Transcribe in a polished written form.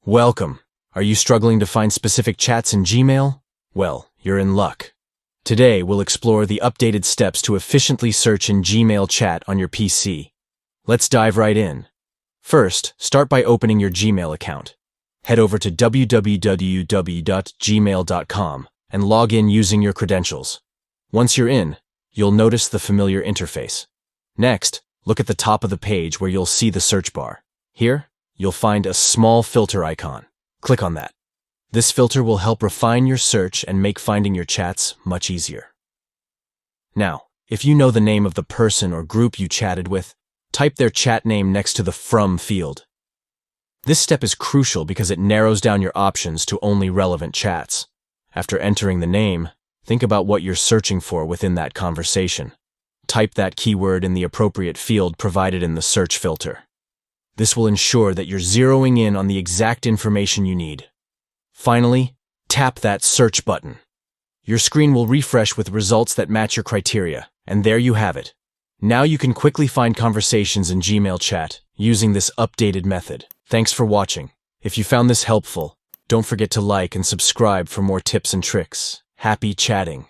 Welcome. Are you struggling to find specific chats in Gmail? Well, you're in luck. Today, we'll explore the updated steps to efficiently search in Gmail chat on your PC. Let's dive right in. First, start by opening your Gmail account. Head over to www.gmail.com and log in using your credentials. Once you're in, you'll notice the familiar interface. Next, look at the top of the page where you'll see the search bar. Here, you'll find a small filter icon. Click on that. This filter will help refine your search and make finding your chats much easier. Now, if you know the name of the person or group you chatted with, type their chat name next to the From field. This step is crucial because it narrows down your options to only relevant chats. After entering the name, think about what you're searching for within that conversation. Type that keyword in the appropriate field provided in the search filter. This will ensure that you're zeroing in on the exact information you need. Finally, tap that search button. Your screen will refresh with results that match your criteria, and there you have it. Now you can quickly find conversations in Gmail chat using this updated method. Thanks for watching. If you found this helpful, don't forget to like and subscribe for more tips and tricks. Happy chatting!